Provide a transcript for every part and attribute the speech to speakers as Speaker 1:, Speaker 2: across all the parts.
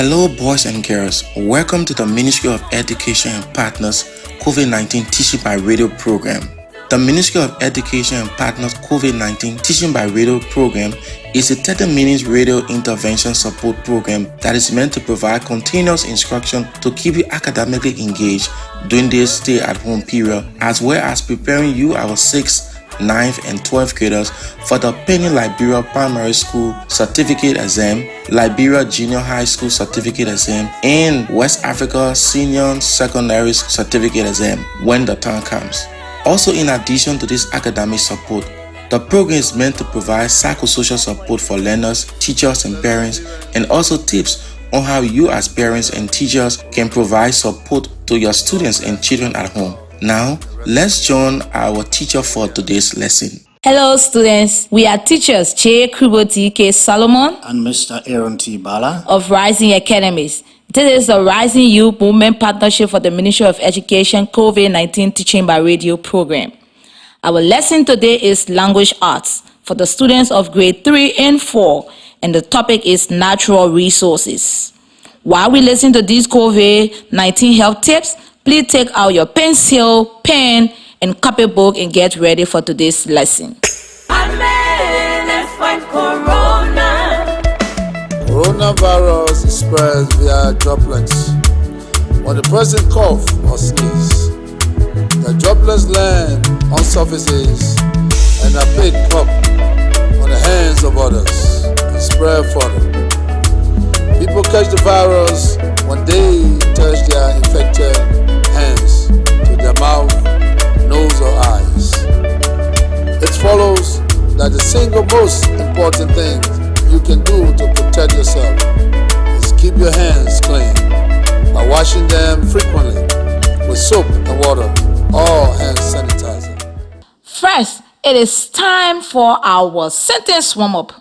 Speaker 1: Hello, boys and girls. Welcome to the Ministry of Education and Partners COVID-19 Teaching by Radio program. The Ministry of Education and Partners COVID-19 Teaching by Radio program is a 30-minute radio intervention support program that is meant to provide continuous instruction to keep you academically engaged during this stay-at-home period, as well as preparing you, our 6th, 9th, and 12th graders for the pending Liberia Primary School Certificate Exam, Liberia Junior High School Certificate Exam, and West Africa Senior Secondary Certificate Exam when the time comes. Also, in addition to this academic support, the program is meant to provide psychosocial support for learners, teachers, and parents, and also tips on how you as parents and teachers can provide support to your students and children at home. Now, let's join our teacher for today's lesson.
Speaker 2: Hello students, we are teachers J. Krubo T.K. Solomon
Speaker 3: and Mr. Aaron T. Ballah
Speaker 2: of Rising Academies. This is the Rising Youth Movement Partnership for the Ministry of Education COVID-19 Teaching by Radio program. Our lesson today is Language Arts for the students of grade 3 and 4, and the topic is Natural Resources. While we listen to these COVID-19 health tips, please take out your pencil, pen, and copybook and get ready for today's lesson.
Speaker 4: Amen. Let's fight Corona.
Speaker 5: Coronavirus is spread via droplets. When the person coughs or sneezes, the droplets land on surfaces and are picked up on the hands of others and spread further. People catch the virus when they touch their infected hands to their mouth, nose, or eyes. It follows that the single most important thing you can do to protect yourself is keep your hands clean by washing them frequently with soap and water or hand sanitizer.
Speaker 2: First, it is time for our sentence warm-up.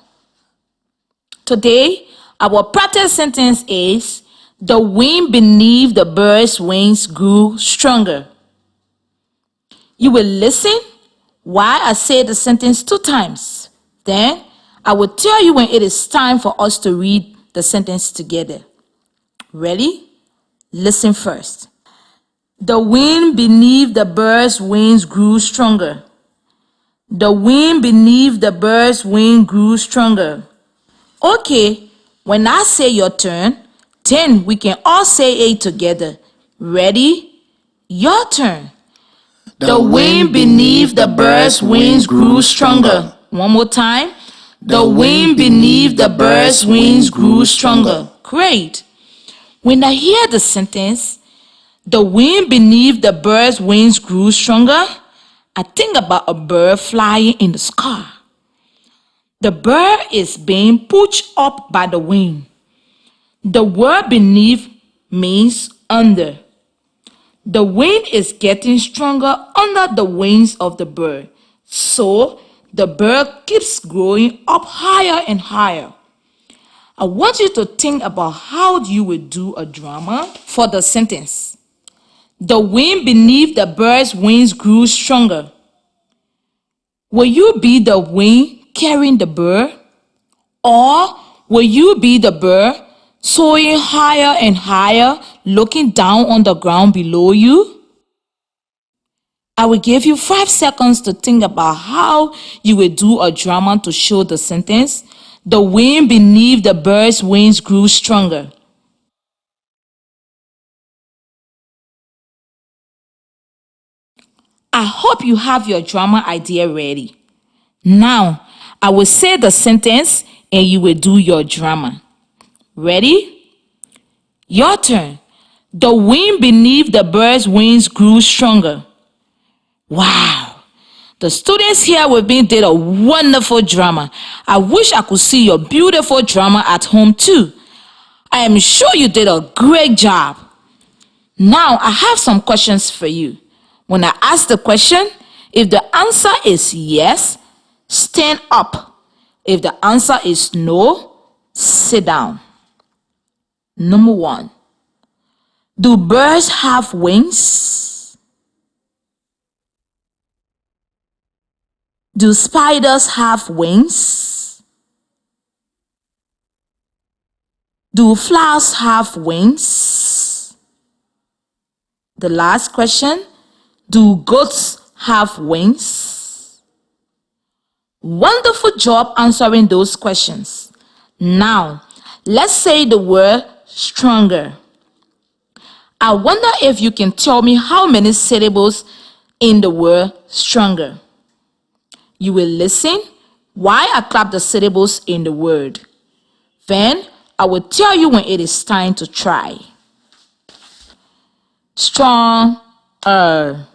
Speaker 2: Today, our practice sentence is, the wind beneath the bird's wings grew stronger. You will listen while I say the sentence 2 times. Then, I will tell you when it is time for us to read the sentence together. Ready? Listen first. The wind beneath the bird's wings grew stronger. The wind beneath the bird's wing grew stronger. Okay, when I say your turn, then we can all say it together. Ready? Your turn. The wind beneath the bird's wings grew stronger. One more time. The wind beneath the bird's wings grew stronger. Great. When I hear the sentence, the wind beneath the bird's wings grew stronger, I think about a bird flying in the sky. The bird is being pushed up by the wind. The word beneath means under. The wind is getting stronger under the wings of the bird, so the bird keeps growing up higher and higher. I want you to think about how you would do a drama for the sentence. The wind beneath the bird's wings grew stronger. Will you be the wind carrying the bird? Or will you be the bird soaring higher and higher, looking down on the ground below you? I will give you 5 seconds to think about how you will do a drama to show the sentence. The wind beneath the bird's wings grew stronger. I hope you have your drama idea ready. Now, I will say the sentence and you will do your drama. Ready? Your turn. The wind beneath the bird's wings grew stronger. Wow. The students here with me did a wonderful drama. I wish I could see your beautiful drama at home too. I am sure you did a great job. Now, I have some questions for you. When I ask the question, if the answer is yes, stand up. If the answer is no, sit down. Number 1. Do birds have wings? Do spiders have wings? Do flowers have wings? The last question, do goats have wings? Wonderful job answering those questions. Now, let's say the word stronger. I wonder if you can tell me how many syllables in the word stronger. You will listen while I clap the syllables in the word. Then I will tell you when it is time to try. Stronger.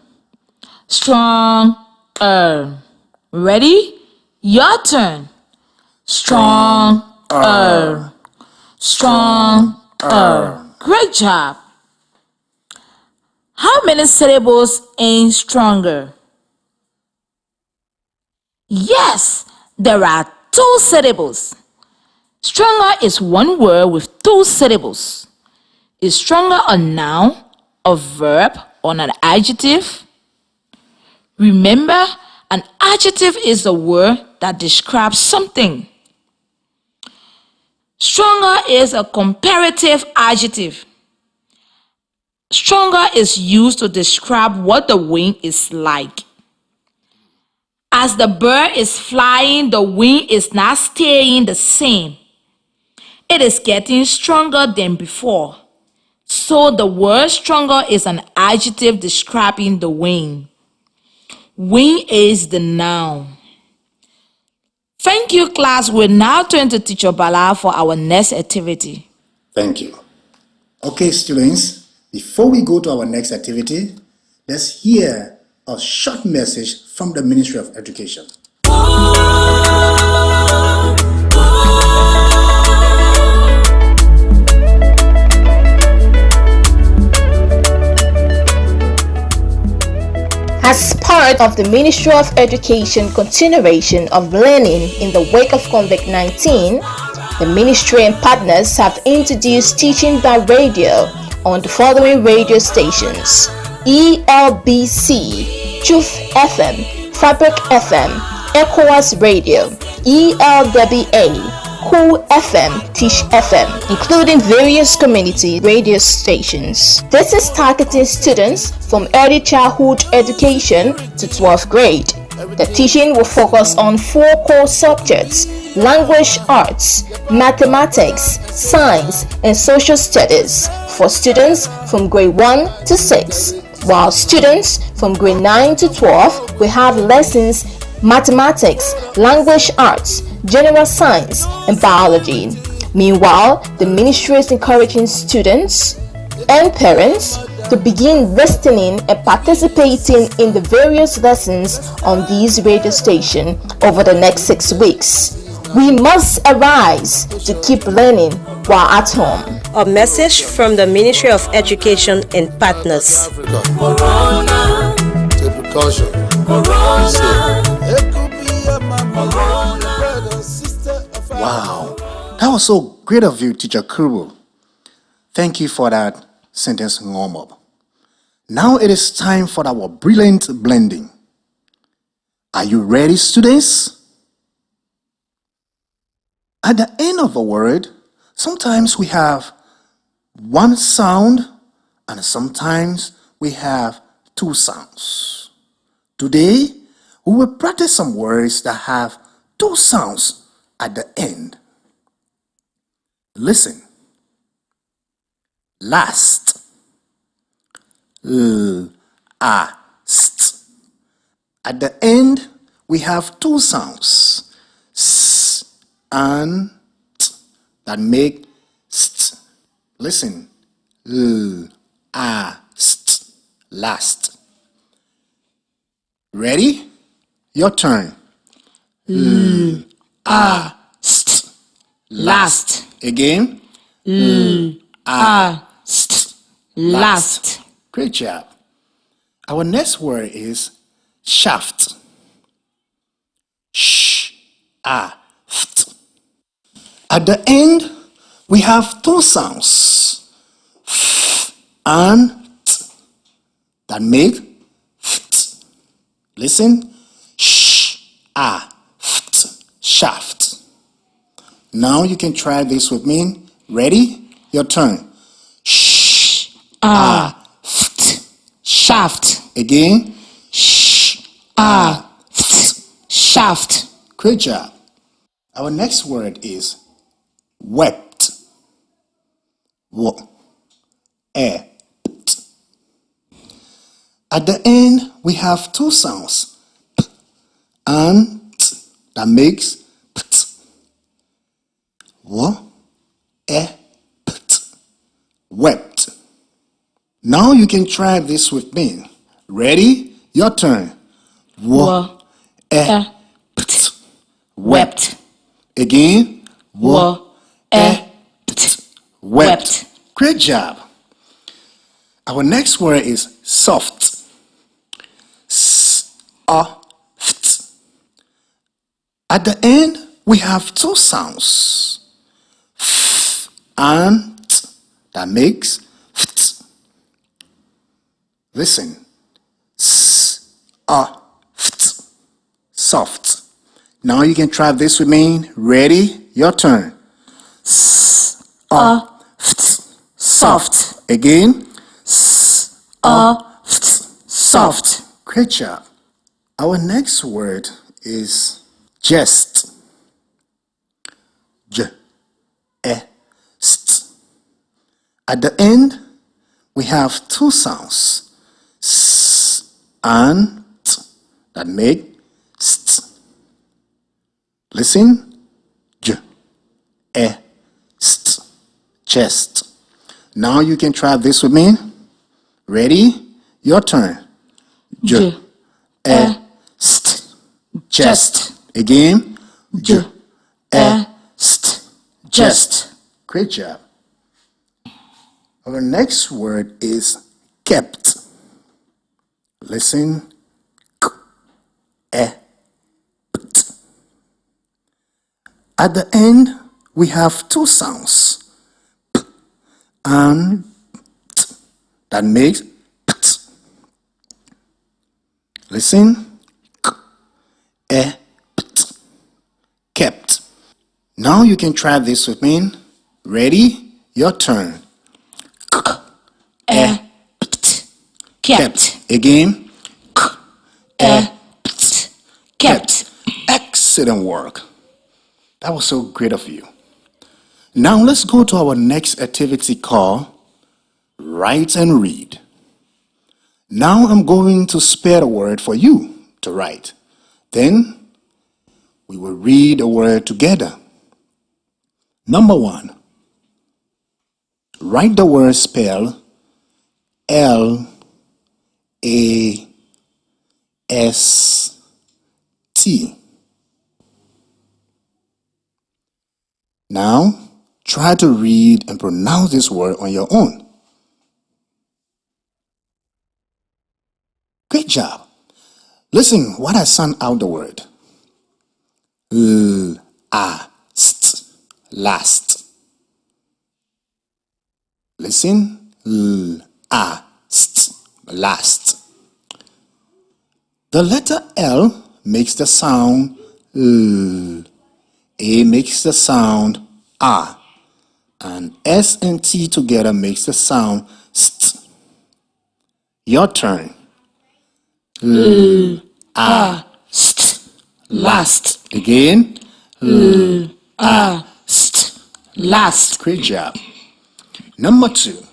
Speaker 2: Stronger. Ready? Your turn. Stronger. Stronger. Great job. How many syllables in stronger? Yes, there are 2 syllables. Stronger is one word with 2 syllables. Is stronger a noun, a verb, or an adjective? Remember, an adjective is a word that describes something. Stronger is a comparative adjective. Stronger is used to describe what the wind is like. As the bird is flying, the wind is not staying the same. It is getting stronger than before. So the word stronger is an adjective describing the wind. Wind is the noun. Thank you, class. We'll now turn to Teacher Ballah for our next activity.
Speaker 3: Thank you. Okay, students, before we go to our next activity, let's hear a short message from the Ministry of Education.
Speaker 6: As part of the Ministry of Education continuation of learning in the wake of COVID-19, the Ministry and partners have introduced teaching by radio on the following radio stations: ELBC, Truth FM, Fabric FM, ECOWAS Radio, ELWA, Cool FM, Tish FM, including various community radio stations. This is targeting students from early childhood education to 12th grade. The teaching will focus on 4 core subjects: language arts, mathematics, science, and social studies for students from grade 1 to 6, while students from grade 9 to 12 will have lessons mathematics, language arts, general science, and biology. Meanwhile, the ministry is encouraging students and parents to begin listening and participating in the various lessons on these radio stations over the next 6 weeks. We must arise to keep learning while at home.
Speaker 7: A message from the Ministry of Education and partners.
Speaker 4: Corona,
Speaker 5: Take precaution.
Speaker 4: Corona,
Speaker 5: It could be a mama, brother, sister, a family.
Speaker 3: Wow, that was so great of you, Teacher Krubo. Thank you for that sentence warm up. Now it is time for our brilliant blending. Are you ready, students? At the end of a word, sometimes we have one sound and sometimes we have 2 sounds. Today, we will practice some words that have 2 sounds at the end. Listen. Last. St. At the end, we have 2 sounds. S and t that make st. Listen. St. Last. Ready? Your turn.
Speaker 2: St. Last.
Speaker 3: Again.
Speaker 2: St. Last.
Speaker 3: Great job. Our next word is shaft. Ft. At the end, we have 2 sounds. F and t that make ft. Listen. Ft. Shaft. Now you can try this with me. Ready? Your turn.
Speaker 2: Shaft.
Speaker 3: Again.
Speaker 2: Shaft.
Speaker 3: Great job. Our next word is wept. At the end, we have two sounds, p and t, that makes pt. Pt. Wept. Now you can try this with me. Ready? Your turn. Pt. Wept. Again. Pt. Wept. Great job. Our next word is soft. Soft. At the end, we have two sounds, f and t, that makes ft. Listen. Soft. Soft. Now you can try this with me. Ready? Your turn. Soft. Soft. Again. Soft. Great job. Our next word is jest. St. At the end, we have two sounds, s and t, that make st. Listen. St. Chest. Now you can try this with me. Ready? Your turn. St. Chest. Again. St. Chest. Great job. Our next word is kept. Listen. Pt. At the end, we have two sounds, p and t, that makes pt. Listen. Pt. Kept. Now you can try this with me. Ready? Your turn. Kept. Again. Kept. Excellent work. That was so great of you. Now let's go to our next activity called Write and Read. Now I'm going to spell a word for you to write. Then we will read a word together. Number 1. Write the word spell L-A-S-T. Now, try to read and pronounce this word on your own. Great job. Listen what I sound out the word. Last. Last. Listen. Last. Last. The letter L makes the sound L. A makes the sound A. And S and T together makes the sound st. Your turn. Last. Last. Again. Last. Last. Great job. Number 2.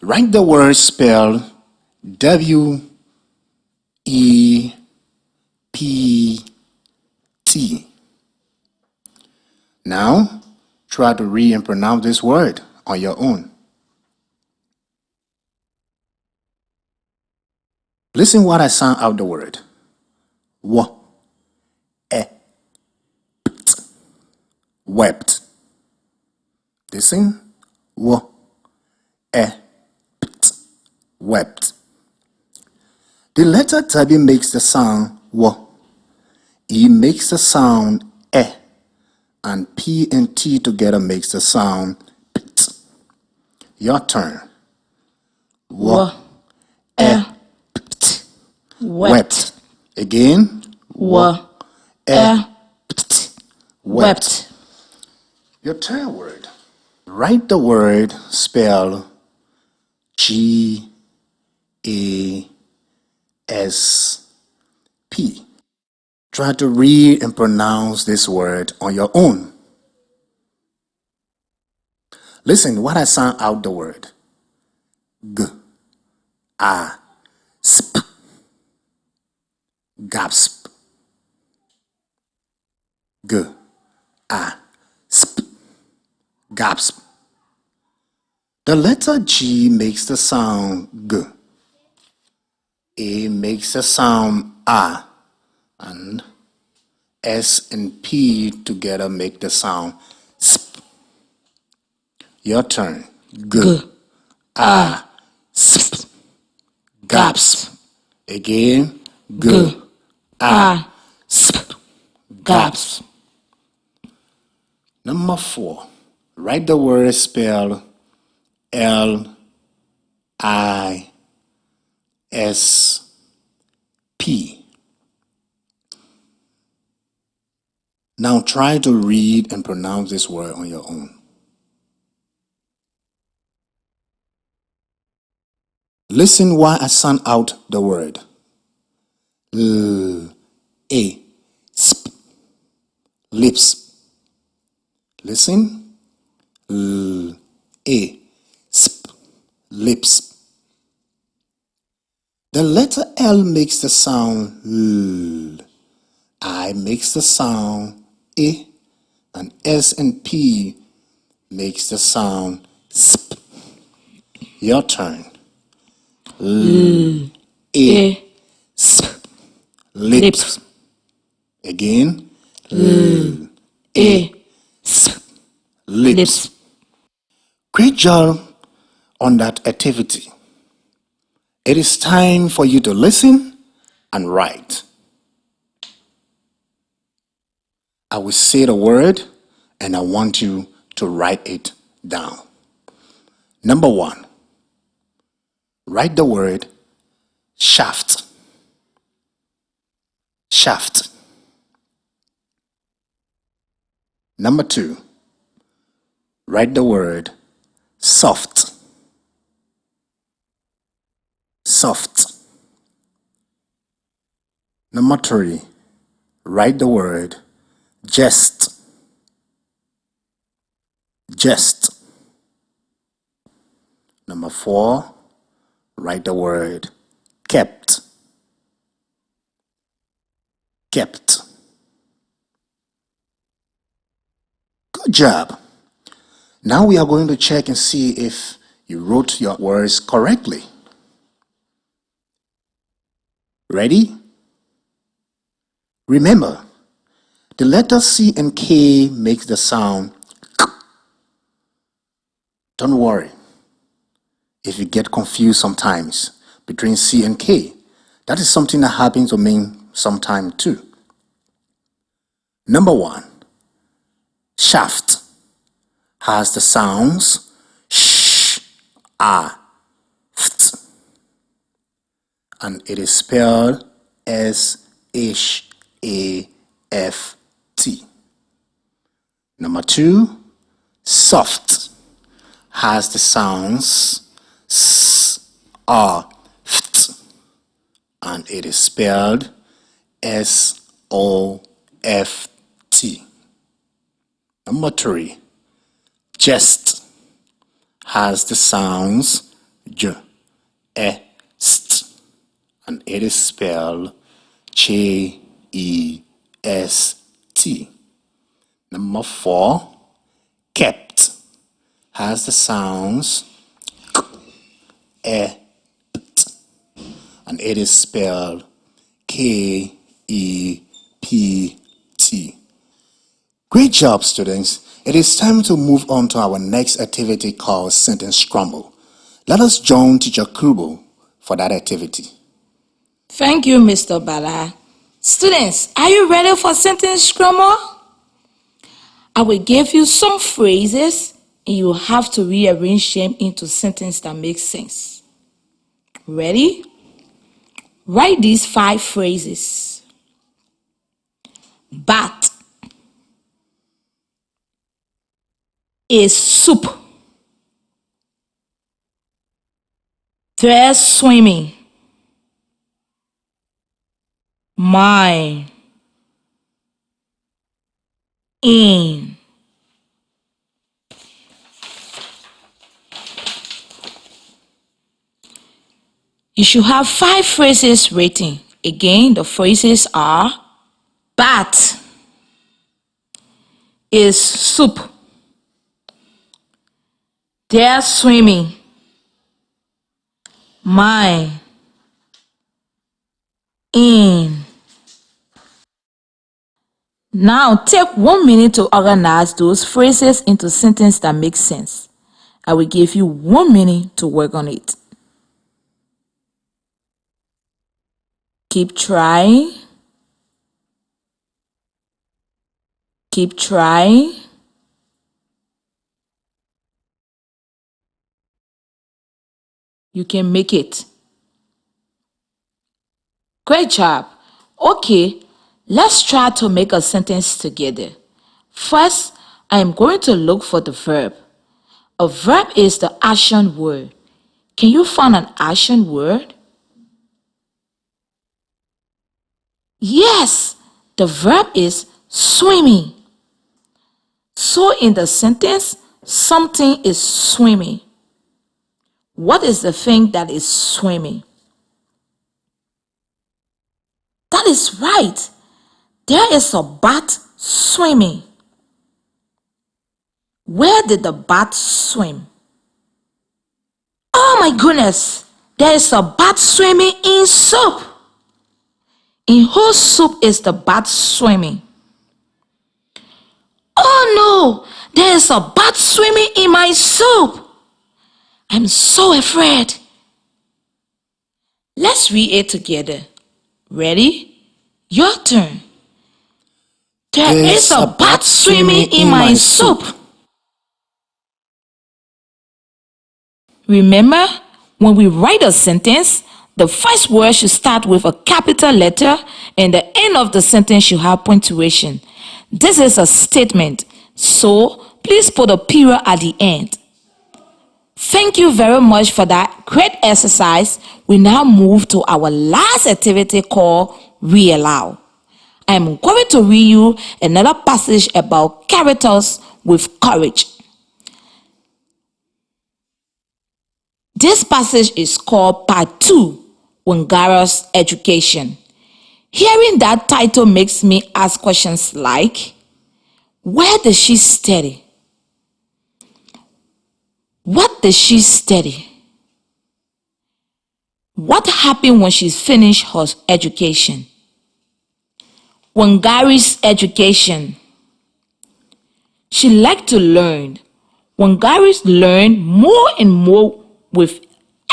Speaker 3: Write the word spelled W-E-P-T. Now, try to read and pronounce this word on your own. Listen what I sound out the word. Wept. Listen. Wept. The letter W makes the sound W. E makes the sound E. And P and T together makes the sound pt. Your turn. Wept. Again. Wept. Your turn word. Write the word spell G-A-S-P. Try to read and pronounce this word on your own. Listen what I sound out the word. G, A, sp, gasp. G, A, sp, gasp. The letter G makes the sound G. A makes the sound A. And S and P together make the sound sp. Your turn. G, A, sp, gasp. Again. G, A, sp, gasp. Number 4. Write the word spell L-I-S-P. Now try to read and pronounce this word on your own. Listen while I sound out the word. L-A-S-P. Lips. Listen. L-A-S-P. Lips. The letter L makes the sound L. I makes the sound I. And S and P makes the sound sp. Your turn. L-A-S-P. Lips. Again. L-A-S-P. Lips. Great job on that activity. It is time for you to listen and write. I will say the word and I want you to write it down. Number 1. Write the word shaft. Shaft. Number 2. Write the word soft. Soft. Number 3. Write the word jest. Jest. Number 4. Write the word kept. Kept. Good job. Now we are going to check and see if you wrote your words correctly. Ready? Remember, the letters C and K make the sound K. Don't worry if you get confused sometimes between C and K. That is something that happens to me sometime too. Number 1, shaft has the sounds sh, a, ft, and it is spelled S-H-A-F-T. Number 2, soft has the sounds s, a, ft, and it is spelled S-O-F-T. Number 3, jest has the sounds j, e, st, and it is spelled J-E-S-T. Number 4, kept has the sounds k, e, pt, and it is spelled K-E-P-T. Great job, students. It is time to move on to our next activity called Sentence Crumble. Let us join Teacher Krubo for that activity.
Speaker 2: Thank you, Mr. Ballah. Students, are you ready for sentence crumble? I will give you some phrases and you have to rearrange them into sentences that make sense. Ready? Write these 5 phrases. Bat is soup. They're swimming. Mine. In. You should have 5 phrases written. Again, the phrases are: bat is soup. They're swimming. Mine. In. Now take 1 minute to organize those phrases into sentences that make sense. I will give you 1 minute to work on it. Keep trying. Keep trying. You can make it. Great job. Okay, let's try to make a sentence together. First, I am going to look for the verb. A verb is the action word. Can you find an action word? Yes, the verb is swimming. So in the sentence, something is swimming. What is the thing that is swimming? That is right. There is a bat swimming. Where did the bat swim? Oh my goodness! There is a bat swimming in soup. In whose soup is the bat swimming? Oh no! There is a bat swimming in my soup. I'm so afraid. Let's read it together. Ready? Your turn. There is a bat swimming in my soup. Remember, when we write a sentence, the first word should start with a capital letter and the end of the sentence should have punctuation. This is a statement, so please put a period at the end. Thank you very much for that great exercise. We now move to our last activity called Read Aloud. I am going to read you another passage about characters with courage. This passage is called Part 2, Wangara's Education. Hearing that title makes me ask questions like, where did she study? What did she study? What happened when she finished her education? Wangari's education. She liked to learn. Wangari learned more and more with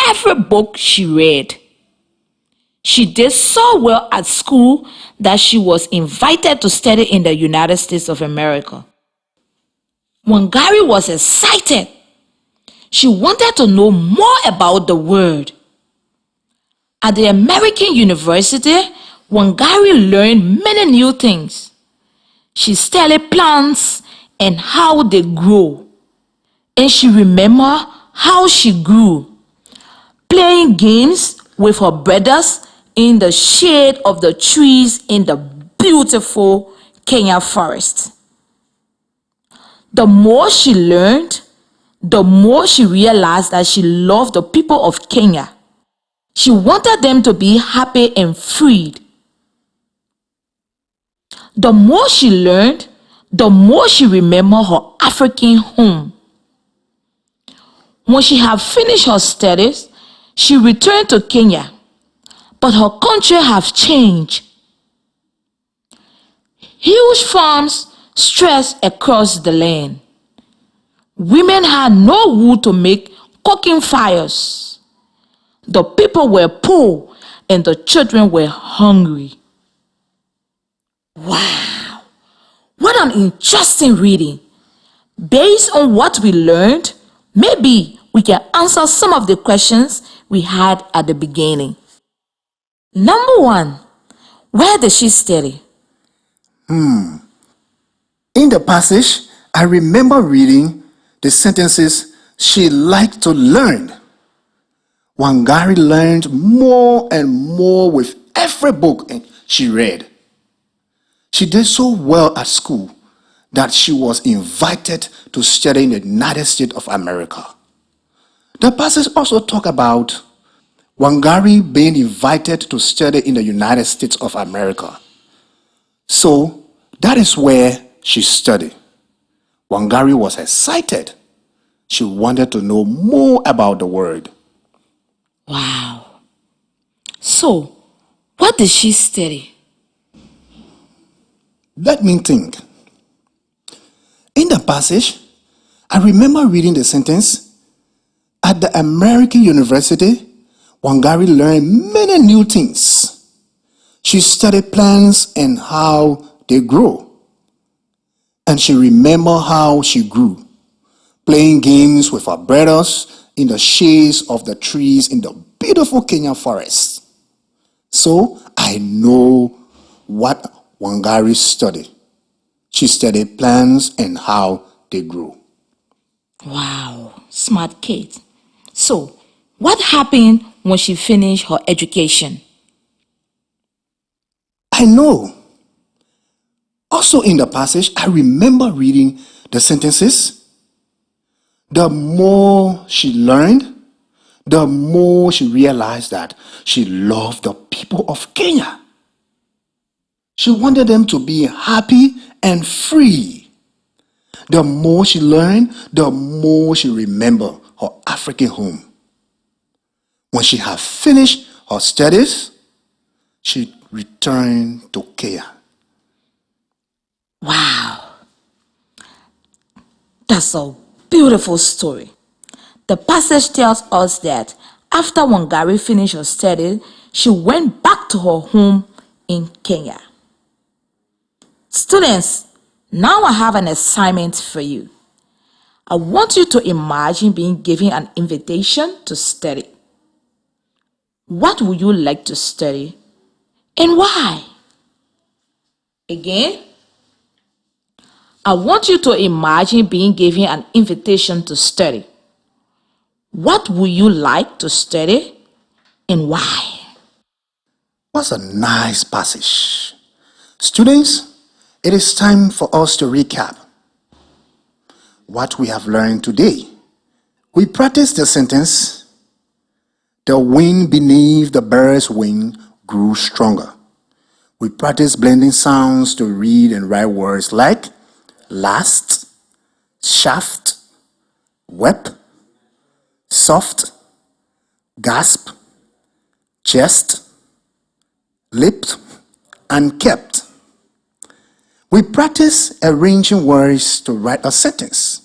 Speaker 2: every book she read. She did so well at school that she was invited to study in the United States of America. Wangari was excited. She wanted to know more about the world. At the American University, Wangari learned many new things. She studied plants and how they grow. And she remembered how she grew, playing games with her brothers in the shade of the trees in the beautiful Kenya forest. The more she learned, the more she realized that she loved the people of Kenya. She wanted them to be happy and freed. The more she learned, the more she remembered her African home. When she had finished her studies, she returned to Kenya, but her country has changed. Huge farms stretched across the land. Women had no wood to make cooking fires. The people were poor and the children were hungry. Wow, what an interesting reading. Based on what we learned, maybe we can answer some of the questions we had at the beginning. Number 1, where did she study?
Speaker 3: In the passage, I remember reading the sentences she liked to learn. Wangari learned more and more with every book she read. She did so well at school that she was invited to study in the United States of America. The passage also talk about Wangari being invited to study in the United States of America. So that is where she studied. Wangari was excited. She wanted to know more about the word.
Speaker 2: Wow. So, what did she study?
Speaker 3: Let me think. In the passage, I remember reading the sentence, at the American University, Wangari learned many new things. She studied plants and how they grow. And she remembered how she grew, playing games with her brothers in the shades of the trees in the beautiful Kenyan forest. So I know what Wangari studied. She studied plants and how they grew.
Speaker 2: Wow, smart kid. So, what happened when she finished her education?
Speaker 3: I know. Also in the passage, I remember reading the sentences. The more she learned, the more she realized that she loved the people of Kenya. She wanted them to be happy and free. The more she learned, the more she remembered her African home. When she had finished her studies, she returned to Kenya.
Speaker 2: Wow. That's a beautiful story. The passage tells us that after Wangari finished her study, she went back to her home in Kenya. Students, now I have an assignment for you. I want you to imagine being given an invitation to study. What would you like to study and why? Again, I want you to imagine being given an invitation to study. What would you like to study and why?
Speaker 3: What's a nice passage. Students, it is time for us to recap what we have learned today. We practiced the sentence, the wind beneath the bird's wing grew stronger. We practiced blending sounds to read and write words like last, shaft, web, soft, gasp, chest, lipped, and kept. We practice arranging words to write a sentence.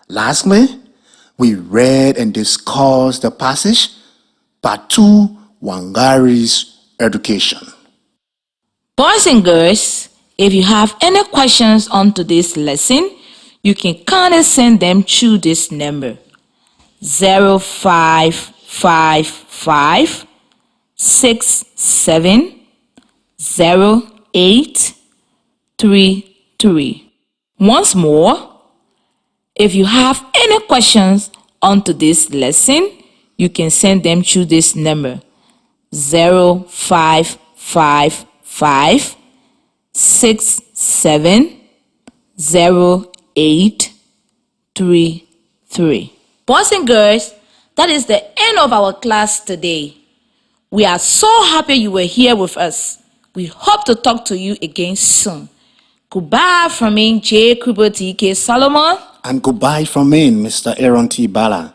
Speaker 3: Lastly, we read and discussed the passage, Part 2, Wangari's Education.
Speaker 2: Boys and girls, if you have any questions on today's lesson, you can kindly send them through this number 0555 670833. Once more, if you have any questions on today's lesson, you can send them through this number 0555 670833. Boys and girls, that is the end of our class today. We are so happy you were here with us. We hope to talk to you again soon. Goodbye from me, J. Krubo TK Solomon.
Speaker 3: And goodbye from me, Mr. Aaron T. Ballah.